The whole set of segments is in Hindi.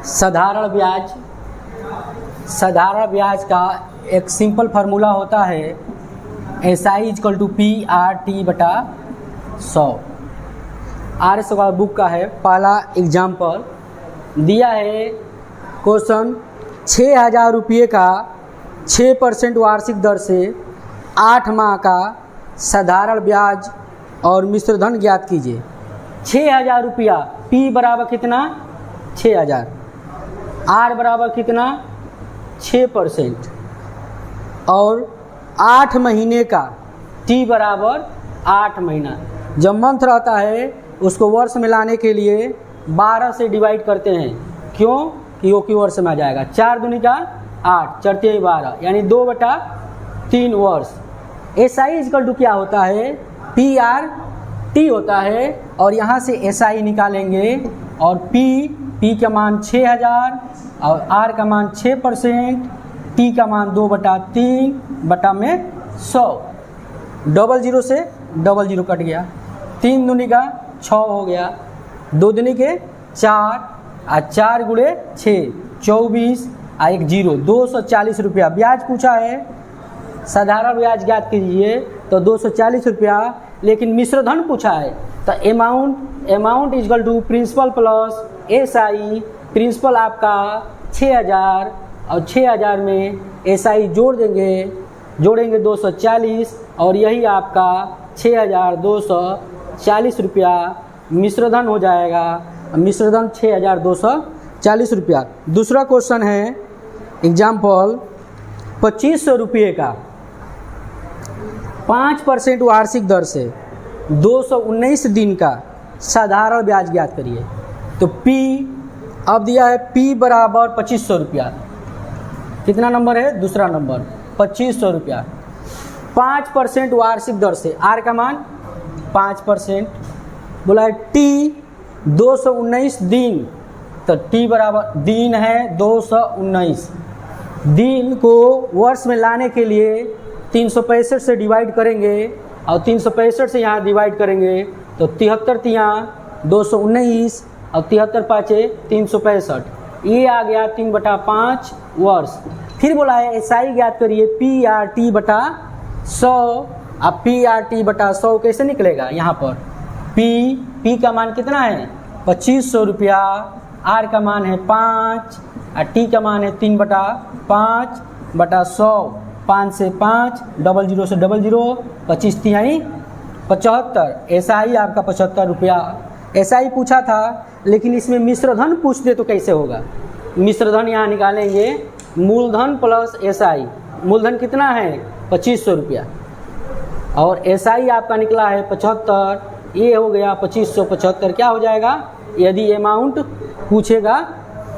साधारण ब्याज का एक सिंपल फार्मूला होता है SI इक्वल टू PRT बटा 100। आर्य सवाल बुक का है। पहला एग्जाम्पल दिया है क्वेश्चन 6,000 रुपये का 6% वार्षिक दर से 8 माह का साधारण ब्याज और मिश्र धन ज्ञात कीजिए। 6,000 रुपया, P बराबर कितना 6,000, R बराबर कितना 6% और 8 महीने का T बराबर 8 महीना। जब मंथ रहता है उसको वर्ष में लाने के लिए 12 से डिवाइड करते हैं। क्यों कि वो की वर्ष में आ जाएगा। 4 दूनी का 8, 4 तिहाई 12 यानी 2/3 वर्ष। SI इक्वल टू क्या होता है PRT होता है और यहाँ से SI निकालेंगे और P का मान 6,000 और R का मान 6%, T का मान 2/3 बटा में 100। 00 से 00 कट गया। 3 दूनी का 6 हो गया, 2 दूनी के 4 और 4 गुणे 6 24 और 1 0 240 रुपया ब्याज पूछा है। साधारण ब्याज ज्ञात कीजिए तो 240 रुपया, लेकिन मिश्र धन पूछा है तो amount equal to principal plus SI। Principal आपका 6,000 और 6,000 में SI जोड़ेंगे 240 और यही आपका 6,240 रुपया मिश्र धन हो जाएगा। मिश्र धन 6,240 रुपया। दूसरा क्वेश्चन है एग्जाम्पल 2500 रुपये का 5% वार्षिक दर से 219 दिन का साधारण ब्याज ज्ञात करिए। तो P अब दिया है P बराबर 2500 रुपया। कितना नंबर है दूसरा नंबर 2500 रुपया। 5% वार्षिक दर से R का मान 5%। बोला है T 219 दिन, तो T बराबर दिन है 219। दिन को वर्ष में लाने के लिए 365 से डिवाइड करेंगे और 365 से यहाँ डिवाइड करेंगे तो 73 तिहां 219 और 73 पाँचे 365। ये आ गया 3/5 वर्ष। फिर बोला है SI ज्ञात करिए PRT बटा 100। अब PRT बटा 100 कैसे निकलेगा। यहाँ पर P का मान कितना है 2500 रुपया, R का मान है 5 और T का मान है 3/5 बटा 100। 5 से 5, 00 से 00, 25 तिहाई 75। SI आपका 75 रुपया। SI पूछा था लेकिन इसमें मिश्र धन पूछते तो कैसे होगा। मिश्र धन यहाँ निकालेंगे मूलधन प्लस SI। मूलधन कितना है 2500 रुपया और SI आपका निकला है 75। ये हो गया 2575। क्या हो जाएगा यदि अमाउंट पूछेगा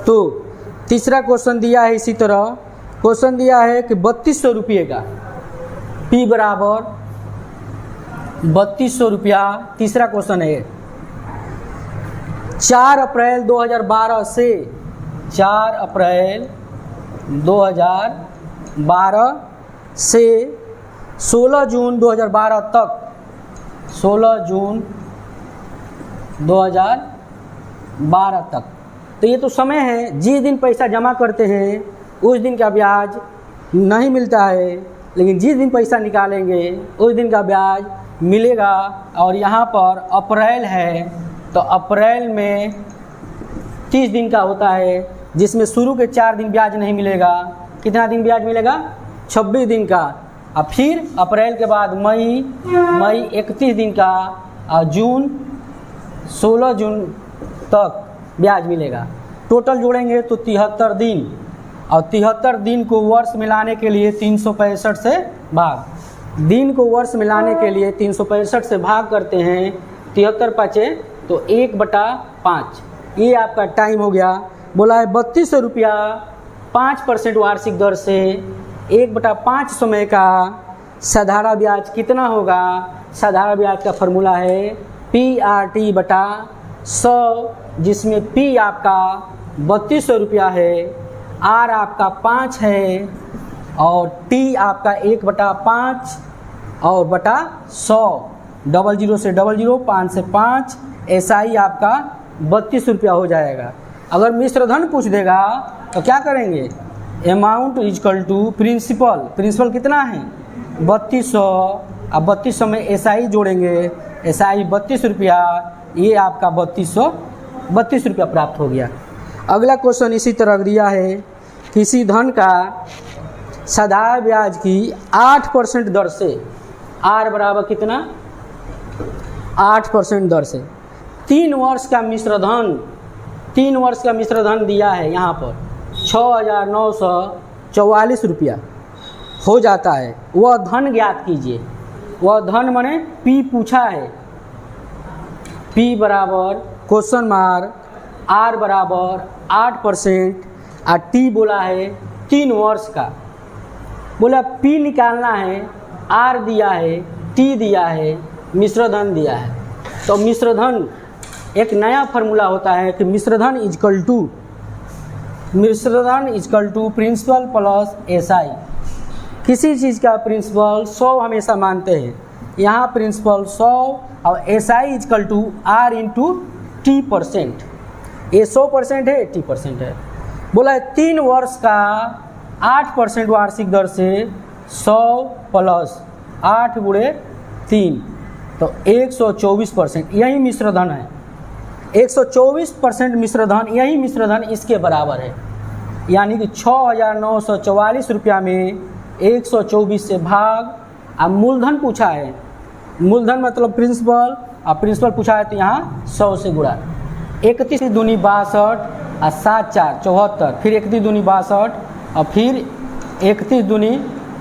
तो। तीसरा क्वेश्चन दिया है इसी तरह। क्वेश्चन दिया है कि 3200 रुपये का P बराबर 3200 रुपया। तीसरा क्वेश्चन है 4 अप्रैल 2012 से 4 अप्रैल 2012 से 16 जून 2012 तक 16 जून 2012 तक। तो ये तो समय है। जिस दिन पैसा जमा करते हैं उस दिन का ब्याज नहीं मिलता है, लेकिन जिस दिन पैसा निकालेंगे उस दिन का ब्याज मिलेगा। और यहाँ पर अप्रैल है तो अप्रैल में 30 दिन का होता है, जिसमें शुरू के 4 दिन ब्याज नहीं मिलेगा। कितना दिन ब्याज मिलेगा 26 दिन का। और फिर अप्रैल के बाद मई 31 दिन का और जून 16 जून तक ब्याज मिलेगा। टोटल जोड़ेंगे तो 73 दिन और 73 दिन को वर्ष में लाने के लिए 365 से भाग। दिन को वर्ष में लाने के लिए 365 से भाग करते हैं। 73 पाँचे तो 1/5। ये आपका टाइम हो गया। बोला है 3200 रुपया 5% वार्षिक दर से 1/5 समय का साधारण ब्याज कितना होगा। साधारण ब्याज का फॉर्मूला है PRT बटा 100, जिसमें P आपका 3200 रुपया है, R आपका 5 है और T आपका 1/5 और बटा 100। 00 से 00, 5 से 5। SI आपका 32 रुपया हो जाएगा। अगर मिश्रधन पूछ देगा तो क्या करेंगे, amount equal to principal, principal कितना है 3200, अब 3200 में एसआई जोड़ेंगे, एसआई 32 रुपया, ये आपका 3232 रुपया प्राप्त हो गया। अगला क्वेश्चन इसी तरह दिया है, किसी धन का साधारण ब्याज की 8% दर से, आर बराबर कितना 8% दर से 3 वर्ष का मिश्रधन, 3 वर्ष का मिश्रधन दिया है यहाँ पर 6944 रुपया हो जाता है। वह धन ज्ञात कीजिए, वह धन माने पी पूछा है, पी बराबर क्वेश्चन मार्क, आर बराबर 8% और टी बोला है 3 वर्ष का। बोला पी निकालना है, आर दिया है, टी दिया है, मिश्रधन दिया है। तो मिश्रधन एक नया फार्मूला होता है कि मिश्रधन equal to principal plus SI. किसी चीज़ का प्रिंसिपल 100 हमेशा मानते हैं, यहाँ प्रिंसिपल 100 और SI equal to R into T percent, ये 100% है, टी परसेंट है। बोला है 3 वर्ष का 8% वार्षिक दर से 100 प्लस 8 गुणे 3 तो 124%, यही मिश्रधन है। 124% मिश्रधन, यही मिश्रधन इसके बराबर है। यानी कि 6944 रुपया में 124 से भाग, अब मूलधन पूछा है, मूलधन मतलब प्रिंसिपल, अब प्रिंसिपल पूछा है तो यहाँ 100 से गुणा। 31 दूनी 62 और 7 4 74, फिर 31 दूनी 62 और फिर 31 दूनी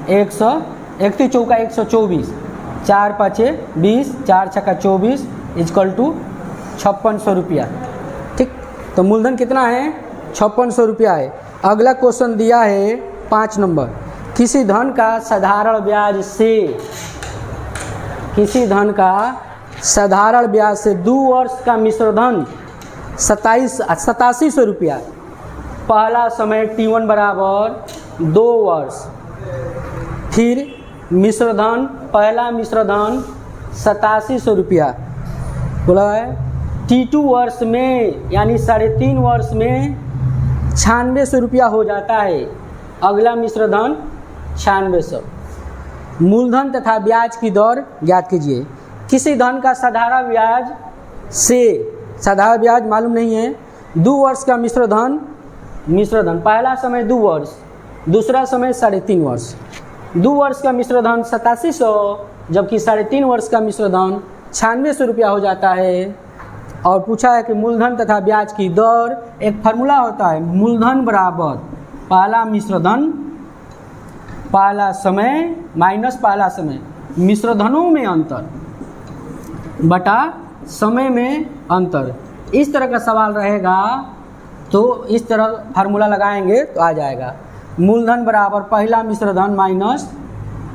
100, 31 चौका 124, 4 5 20, 4 छक्का 24 इजकल टू 5600 रुपया। ठीक, तो मूलधन कितना है 5600 रुपया है। अगला क्वेश्चन दिया है 5 नंबर, किसी धन का साधारण ब्याज से, किसी धन का साधारण ब्याज से 2 वर्ष का मिश्रधन 8700 रुपया। पहला समय T1 बराबर 2 वर्ष, फिर मिश्रधन, पहला मिश्रधन 8700 रुपया। बोला है T2 वर्ष में यानी 3.5 वर्ष में 9600 रुपया हो जाता है। अगला मिश्रधन 9600। मूलधन तथा ब्याज की दर ज्ञात कीजिए। किसी धन का साधारण ब्याज से, साधारण ब्याज मालूम नहीं है, 2 वर्ष का मिश्रधन, मिश्रधन पहला समय 2 वर्ष, दूसरा समय 3.5 वर्ष। 2 वर्ष का मिश्रधन 8700, जबकि 3.5 वर्ष का मिश्रधन 9600 रुपया हो जाता है। और पूछा है कि मूलधन तथा ब्याज की दर, एक फार्मूला होता है, मूलधन बराबर पहला मिश्रधन, पहला समय माइनस पहला समय, मिश्रधनों में अंतर बटा समय में अंतर। इस तरह का सवाल रहेगा तो इस तरह फार्मूला लगाएंगे तो आ जाएगा। मूलधन बराबर पहला मिश्रधन माइनस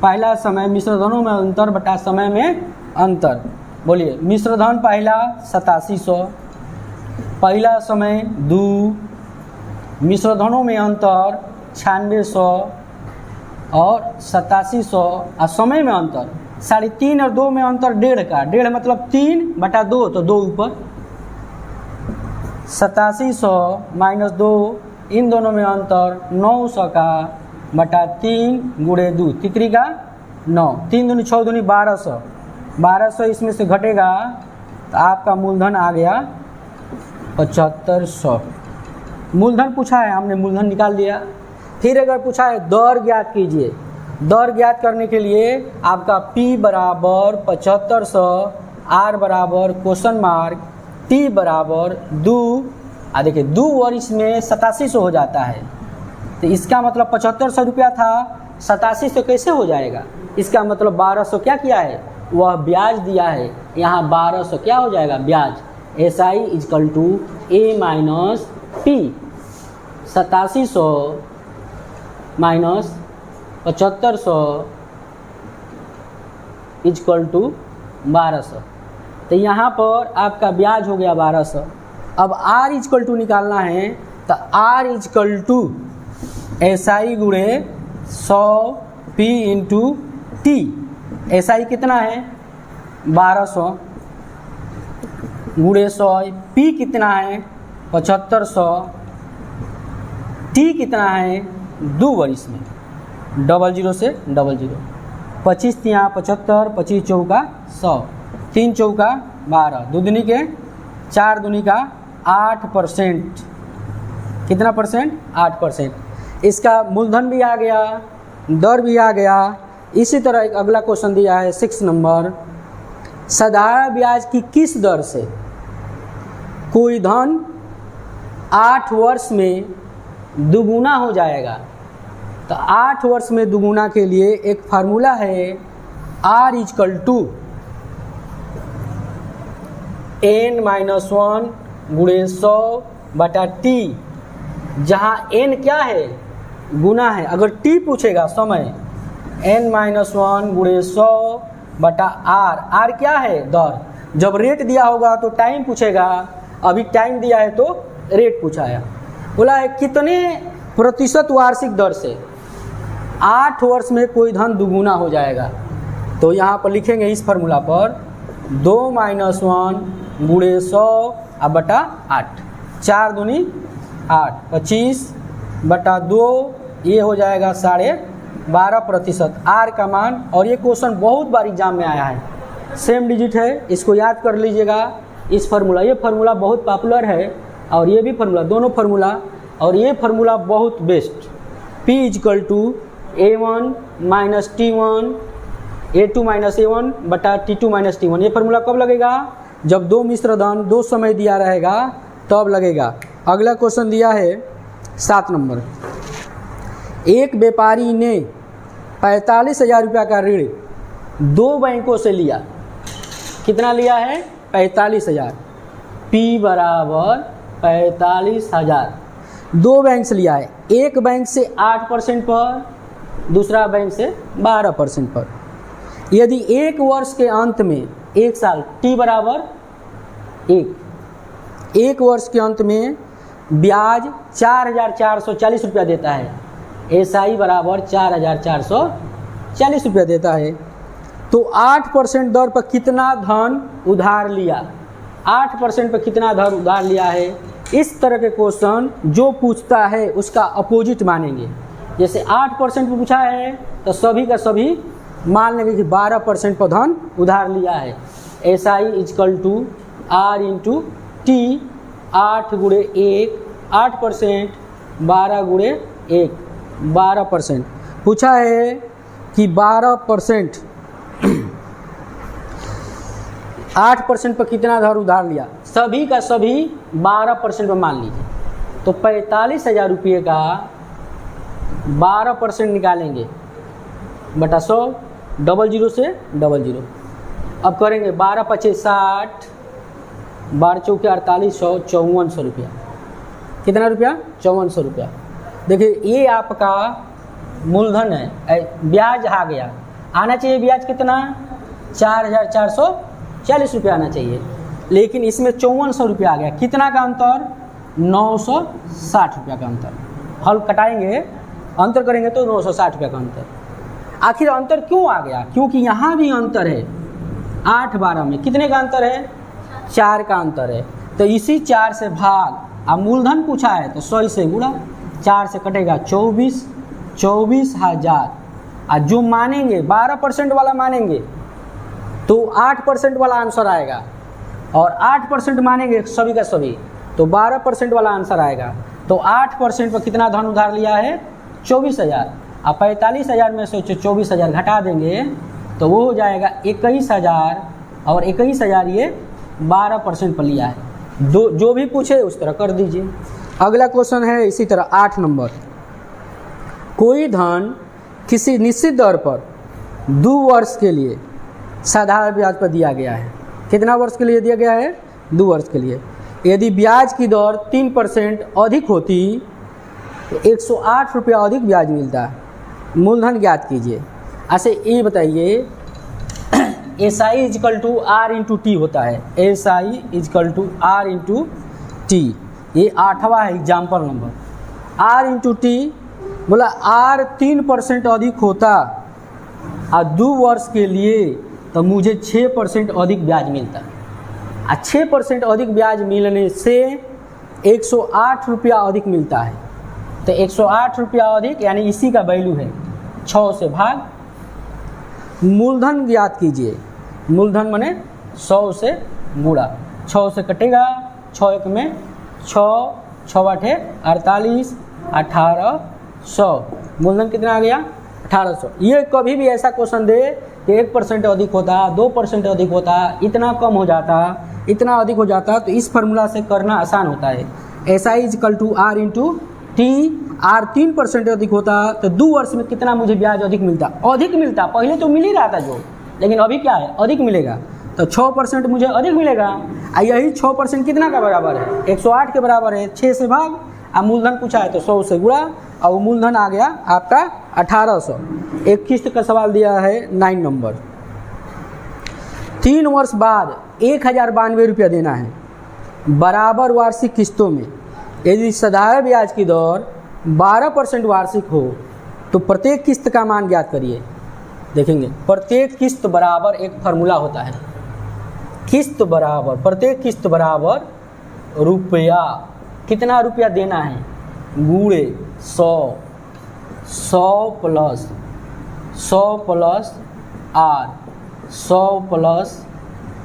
पहला समय, मिश्रधनों में अंतर बटा समय में अंतर। बोलिए, मिश्रधन पहला 8700, पहला समय 2, मिश्रधनों में अंतर 9600 और 8700 और समय में अंतर 3.5 और 2 में अंतर 1.5 का, 1.5 मतलब 3 बटा 2 तो 2 ऊपर, 8700 माइनस 2, इन दोनों में अंतर 900 का बटा 3 गुणे 2, तितरी का 9, 3 दूनी 6 दूनी 1200, 1200 इसमें से घटेगा तो आपका मूलधन आ गया 7500। मूलधन पूछा है, हमने मूलधन निकाल दिया। फिर अगर पूछा है दर ज्ञात कीजिए, दर ज्ञात करने के लिए आपका P बराबर 7500, R बराबर क्वेश्चन मार्क, T बराबर 2, देखिए 2 वर्ष में 8700 हो जाता है, तो इसका मतलब 7500 रुपया था, 8700 कैसे हो जाएगा? इसका मतलब 1200 क्या किया है, वह ब्याज दिया है, यहाँ 1200 क्या हो जाएगा ब्याज। SI equal to A minus P, 8700 minus 7500 equal to 1200, तो यहाँ पर आपका ब्याज हो गया 1200। अब R इजकल टू निकालना है तो R इजकल टू SI गुणे 100 P इंटू T। SI कितना है 1200 गुणे 100, P कितना है 7500, टी कितना है 2 वर्ष में, 00 से 00, 25 तिया 75, 25 चौका 100, 3 चौका 12, 2 दूनी के 4 दूनी का 8%, कितना परसेंट 8%। इसका मूलधन भी आ गया, दर भी आ गया। इसी तरह एक अगला क्वेश्चन दिया है 6 नंबर, साधारण ब्याज की किस दर से कोई धन 8 वर्ष में दुगुना हो जाएगा। तो 8 वर्ष में दुगुना के लिए एक फार्मूला है R = n-1 गुणे 100/t, जहाँ n क्या है गुना है। अगर t पूछेगा समय, n-1 गुणे 100/r, r क्या है दर। जब रेट दिया होगा तो टाइम पूछेगा, अभी टाइम दिया है तो रेट पूछा है। बोला है कितने प्रतिशत वार्षिक दर से 8 वर्ष में कोई धन दुगुना हो जाएगा। तो यहाँ पर लिखेंगे इस फार्मूला पर 2-1 गुणे 100/8, 4 दूनी 8, 25/2, ये हो जाएगा 12.5% आर का मान। और ये क्वेश्चन बहुत बार एग्जाम में आया है, सेम डिजिट है, इसको याद कर लीजिएगा। इस फार्मूला, ये फार्मूला बहुत पॉपुलर है और ये भी फार्मूला, दोनों फार्मूला, और ये फार्मूला बहुत best. P = A1 - T1, A2 - A1 T2 - T1। ये फार्मूला कब लगेगा, जब 2 मिश्र धन 2 समय दिया रहेगा तब लगेगा। अगला क्वेश्चन दिया है 7 नंबर, एक व्यापारी ने 45,000 रुपया का ऋण 2 बैंकों से लिया। कितना लिया है 45,000, P = 45,000, 2 बैंक से लिया है। एक बैंक से 8% पर, दूसरा बैंक से 12% पर। यदि एक वर्ष के अंत में, एक साल, T = 1, एक वर्ष के अंत में ब्याज 4,440 रुपया देता है, SI = 4,440 रुपया देता है, तो 8% दर पर कितना धन उधार लिया, 8% पर कितना धन उधार लिया है। इस तरह के क्वेश्चन जो पूछता है उसका अपोजिट मानेंगे। जैसे 8% पर पूछा है तो सभी का सभी मान लेंगे कि 12% पर धन उधार लिया है। SI = R × T, 8 × 1 8%, 12 × 1 12%। पूछा है कि 12%, 8% पर कितना धन उधार लिया, सभी का सभी 12% पर मान लीजिए। तो 45,000 रुपये का 12% निकालेंगे बटा 100, 00 से 00। अब करेंगे 12×5 = 60, 12×4 = 4800, 5400 रुपया। कितना रुपया 5400 रुपया। देखिए ये आपका मूलधन है, ब्याज आ गया, आना चाहिए ब्याज कितना 4,440 रुपया आना चाहिए, लेकिन इसमें 5400 रुपया आ गया। कितना का अंतर 960 रुपया का अंतर। हल कटाएंगे, अंतर करेंगे तो 960 रुपया का अंतर। आखिर अंतर क्यों आ गया, क्योंकि यहाँ भी अंतर है, 8-12 में कितने का अंतर है 4 का अंतर है। तो इसी 4 से भाग, अब मूलधन पूछा है तो 100 से गुणा, 4 से कटेगा 24,000। और जो मानेंगे 12% वाला मानेंगे तो 8% वाला आंसर आएगा, और 8% मानेंगे सभी का सभी तो 12% वाला आंसर आएगा। तो 8% पर कितना धन उधार लिया है 24,000। अब 45,000 में से 24,000 घटा देंगे तो वो हो जाएगा 21,000, और 21,000 ये 12% पर लिया है। जो भी पूछे उस तरह कर दीजिए। अगला क्वेश्चन है इसी तरह 8 नंबर, कोई धन किसी निश्चित दर पर 2 वर्ष के लिए साधारण ब्याज पर दिया गया है। कितना वर्ष के लिए दिया गया है 2 वर्ष के लिए। यदि ब्याज की दर 3% अधिक होती तो 108 रुपया अधिक ब्याज मिलता। मूलधन ज्ञात कीजिए। ऐसे ये बताइए SI = R × T होता है, SI = R × T। ये 8वां है एग्जाम्पल नंबर। R × T बोला R 3% अधिक होता और 2 वर्ष के लिए तो मुझे 6% अधिक ब्याज मिलता। 6% अधिक ब्याज मिलने से 108 रुपया अधिक मिलता है। तो 108 रुपया अधिक यानी इसी का वैल्यू है 6 से भाग। मूलधन ज्ञात कीजिए। मूलधन माने 100 से गुणा, 6 से कटेगा, 6 एक में 6, 6 आठे 48, 1800। मूलधन कितना आ गया 1800। ये कभी भी ऐसा क्वेश्चन दे कि 1% अधिक होता, 2% अधिक होता, इतना कम हो जाता, इतना अधिक हो जाता, तो इस फार्मूला से करना आसान होता है। SI equal to R into टी। R 3% अधिक होता तो 2 वर्ष में कितना मुझे ब्याज अधिक मिलता? अधिक मिलता, पहले तो मिल ही रहा था जो, लेकिन अभी क्या है अधिक मिलेगा। तो 6% मुझे अधिक मिलेगा। यही 6% कितना का बराबर है? 108 के बराबर है। 6 से भाग, अब मूलधन पूछा है तो 100 से गुणा, और वो मूलधन आ गया आपका 1800। एक किस्त का सवाल दिया है 9 नंबर। 3 वर्ष बाद 1092 रुपया देना है बराबर वार्षिक किस्तों में। यदि साधारण ब्याज की दर 12% वार्षिक हो तो प्रत्येक किस्त का मान ज्ञात करिए। देखेंगे प्रत्येक किस्त बराबर एक फार्मूला होता है, किस्त बराबर, प्रत्येक किस्त बराबर रुपया, कितना रुपया देना है गुणे 100, 100 प्लस R, 100 प्लस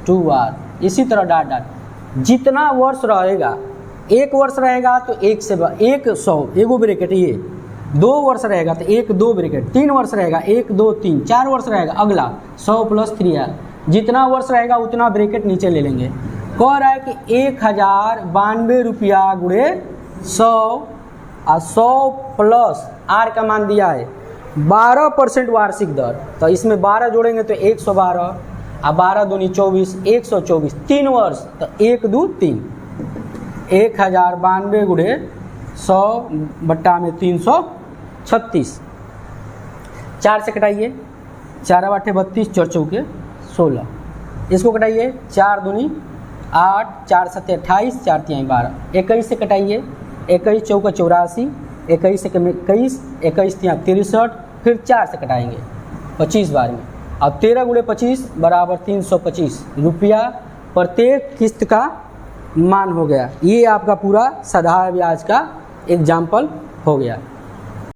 2R, इसी तरह डाट डाट। जितना वर्ष रहेगा, 1 वर्ष रहेगा तो 1 से 100 एगो ब्रैकेट, ये 2 वर्ष रहेगा तो 1 2 ब्रैकेट, 3 वर्ष रहेगा 1 2 3, 4 वर्ष रहेगा अगला 100 प्लस 3R। जितना वर्ष रहेगा उतना ब्रैकेट नीचे ले लेंगे। कह रहा है कि 1092 रुपया गुणे 100 और 100 प्लस R का मान दिया है 12% वार्षिक दर। तो इसमें 12 जोड़ेंगे तो 112, और 12 दूनी 24, 124, 3 वर्ष तो 1 2 3। 1092 गुणे 100 बट्टा में 336। 4 से कटाइए, 4 आठे 32, 4 चौके 16। इसको कटाइए, 4 दूनी 8, 4 सत्ते 28, 4 तिहाई 12। 21 से कटाइए, 21 चौका 84, 21 से 21, 21 तिहाई 63, फिर 4 से कटाएंगे 25 बार में। अब 13 गुणे 25 बराबर 325 रुपया प्रत्येक किस्त का मान हो गया। ये आपका पूरा साधारण ब्याज का एग्जाम्पल हो गया।